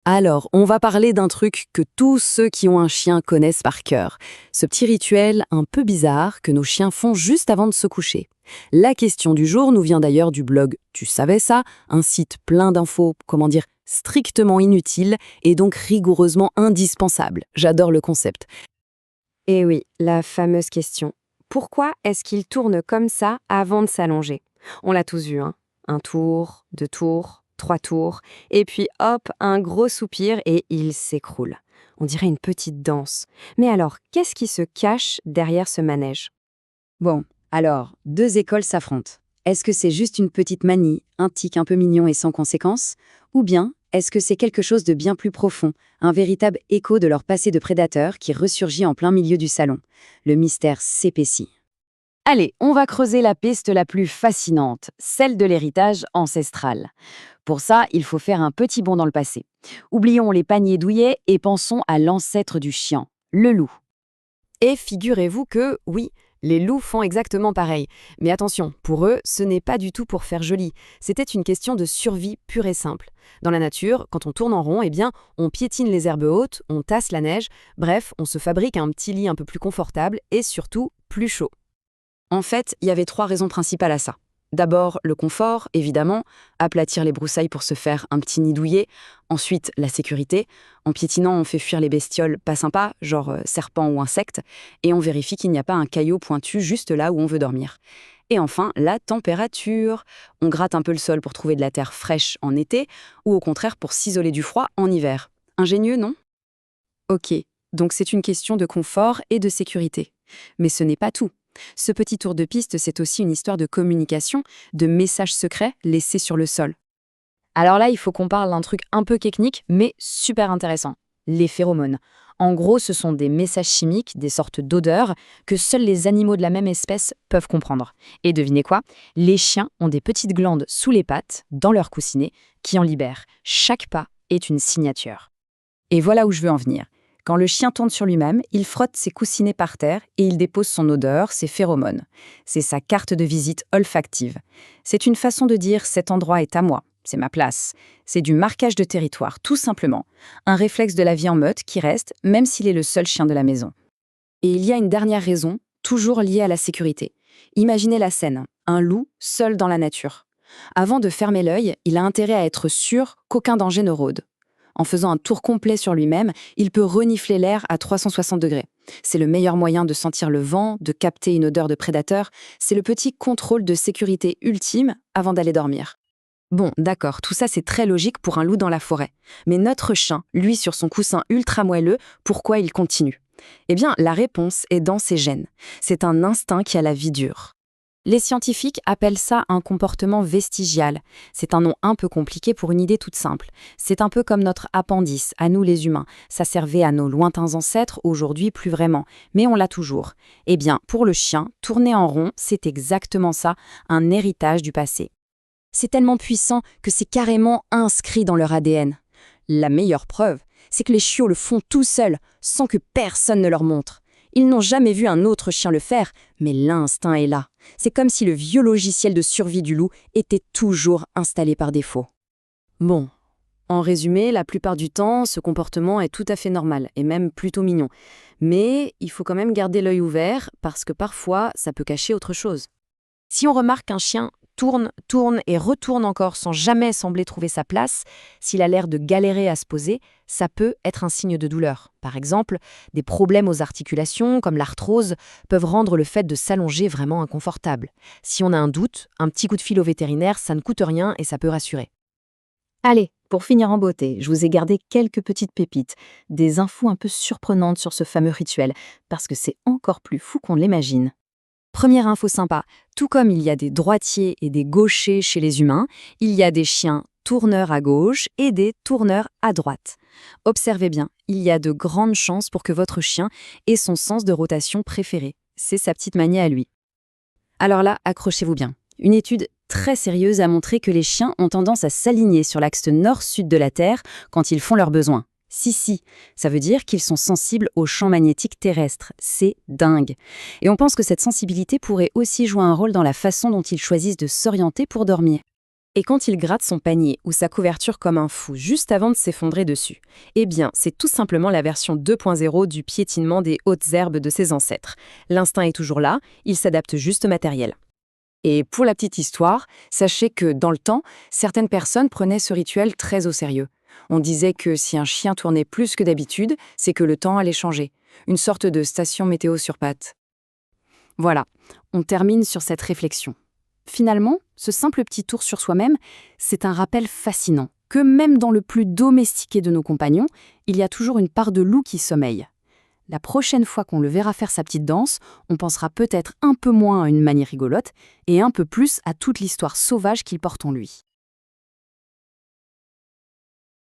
Alors, on va parler d'un truc que tous ceux qui ont un chien connaissent par cœur. Ce petit rituel un peu bizarre que nos chiens font juste avant de se coucher. La question du jour nous vient d'ailleurs du blog Tu savais ça, un site plein d'infos, strictement inutiles et donc rigoureusement indispensables. J'adore le concept. Et oui, la fameuse question. Pourquoi est-ce qu'il tourne comme ça avant de s'allonger? On l'a tous vu, hein. Un tour, deux tours, trois tours, et puis hop, un gros soupir et il s'écroule. On dirait une petite danse. Mais alors, qu'est-ce qui se cache derrière ce manège? Bon, alors, deux écoles s'affrontent. Est-ce que c'est juste une petite manie, un tic un peu mignon et sans conséquence? Ou bien, est-ce que c'est quelque chose de bien plus profond, un véritable écho de leur passé de prédateur qui ressurgit en plein milieu du salon? Le mystère s'épaissit. Allez, on va creuser la piste la plus fascinante, celle de l'héritage ancestral. Pour ça, il faut faire un petit bond dans le passé. Oublions les paniers douillets et pensons à l'ancêtre du chien, le loup. Et figurez-vous que, oui, les loups font exactement pareil. Mais attention, pour eux, ce n'est pas du tout pour faire joli. C'était une question de survie pure et simple. Dans la nature, quand on tourne en rond, on piétine les herbes hautes, on tasse la neige, bref, on se fabrique un petit lit un peu plus confortable et surtout plus chaud. En fait, il y avait trois raisons principales à ça. D'abord, le confort, évidemment, aplatir les broussailles pour se faire un petit nid douillet. Ensuite, la sécurité. En piétinant, on fait fuir les bestioles pas sympas, genre serpents ou insectes, et on vérifie qu'il n'y a pas un caillot pointu juste là où on veut dormir. Et enfin, la température. On gratte un peu le sol pour trouver de la terre fraîche en été, ou au contraire pour s'isoler du froid en hiver. Ingénieux, non? Ok, donc c'est une question de confort et de sécurité. Mais ce n'est pas tout. Ce petit tour de piste, c'est aussi une histoire de communication, de messages secrets laissés sur le sol. Alors là, il faut qu'on parle d'un truc un peu technique, mais super intéressant. Les phéromones. En gros, ce sont des messages chimiques, des sortes d'odeurs, que seuls les animaux de la même espèce peuvent comprendre. Et devinez quoi? Les chiens ont des petites glandes sous les pattes, dans leur coussinet, qui en libèrent. Chaque pas est une signature. Et voilà où je veux en venir. Quand le chien tourne sur lui-même, il frotte ses coussinets par terre et il dépose son odeur, ses phéromones. C'est sa carte de visite olfactive. C'est une façon de dire « cet endroit est à moi ». C'est ma place. C'est du marquage de territoire, tout simplement. Un réflexe de la vie en meute qui reste, même s'il est le seul chien de la maison. Et il y a une dernière raison, toujours liée à la sécurité. Imaginez la scène, un loup seul dans la nature. Avant de fermer l'œil, il a intérêt à être sûr qu'aucun danger ne rôde. En faisant un tour complet sur lui-même, il peut renifler l'air à 360 degrés. C'est le meilleur moyen de sentir le vent, de capter une odeur de prédateur. C'est le petit contrôle de sécurité ultime avant d'aller dormir. Bon, d'accord, tout ça c'est très logique pour un loup dans la forêt. Mais notre chien, lui sur son coussin ultra moelleux, pourquoi il continue? Eh bien, la réponse est dans ses gènes. C'est un instinct qui a la vie dure. Les scientifiques appellent ça un comportement vestigial. C'est un nom un peu compliqué pour une idée toute simple. C'est un peu comme notre appendice, à nous les humains. Ça servait à nos lointains ancêtres, aujourd'hui plus vraiment. Mais on l'a toujours. Eh bien, pour le chien, tourner en rond, c'est exactement ça, un héritage du passé. C'est tellement puissant que c'est carrément inscrit dans leur ADN. La meilleure preuve, c'est que les chiots le font tout seuls, sans que personne ne leur montre. Ils n'ont jamais vu un autre chien le faire, mais l'instinct est là. C'est comme si le vieux logiciel de survie du loup était toujours installé par défaut. Bon, en résumé, la plupart du temps, ce comportement est tout à fait normal, et même plutôt mignon. Mais il faut quand même garder l'œil ouvert, parce que parfois, ça peut cacher autre chose. Si on remarque qu'un chien tourne et retourne encore sans jamais sembler trouver sa place, s'il a l'air de galérer à se poser, ça peut être un signe de douleur. Par exemple, des problèmes aux articulations, comme l'arthrose, peuvent rendre le fait de s'allonger vraiment inconfortable. Si on a un doute, un petit coup de fil au vétérinaire, ça ne coûte rien et ça peut rassurer. Allez, pour finir en beauté, je vous ai gardé quelques petites pépites, des infos un peu surprenantes sur ce fameux rituel, parce que c'est encore plus fou qu'on l'imagine. Première info sympa, tout comme il y a des droitiers et des gauchers chez les humains, il y a des chiens tourneurs à gauche et des tourneurs à droite. Observez bien, il y a de grandes chances pour que votre chien ait son sens de rotation préféré. C'est sa petite manie à lui. Alors là, accrochez-vous bien. Une étude très sérieuse a montré que les chiens ont tendance à s'aligner sur l'axe nord-sud de la Terre quand ils font leurs besoins. Si, ça veut dire qu'ils sont sensibles aux champs magnétiques terrestres. C'est dingue. Et on pense que cette sensibilité pourrait aussi jouer un rôle dans la façon dont ils choisissent de s'orienter pour dormir. Et quand il gratte son panier ou sa couverture comme un fou juste avant de s'effondrer dessus, eh bien, c'est tout simplement la version 2.0 du piétinement des hautes herbes de ses ancêtres. L'instinct est toujours là, il s'adapte juste au matériel. Et pour la petite histoire, sachez que dans le temps, certaines personnes prenaient ce rituel très au sérieux. On disait que si un chien tournait plus que d'habitude, c'est que le temps allait changer. Une sorte de station météo sur pattes. Voilà, on termine sur cette réflexion. Finalement, ce simple petit tour sur soi-même, c'est un rappel fascinant que même dans le plus domestiqué de nos compagnons, il y a toujours une part de loup qui sommeille. La prochaine fois qu'on le verra faire sa petite danse, on pensera peut-être un peu moins à une manière rigolote et un peu plus à toute l'histoire sauvage qu'il porte en lui.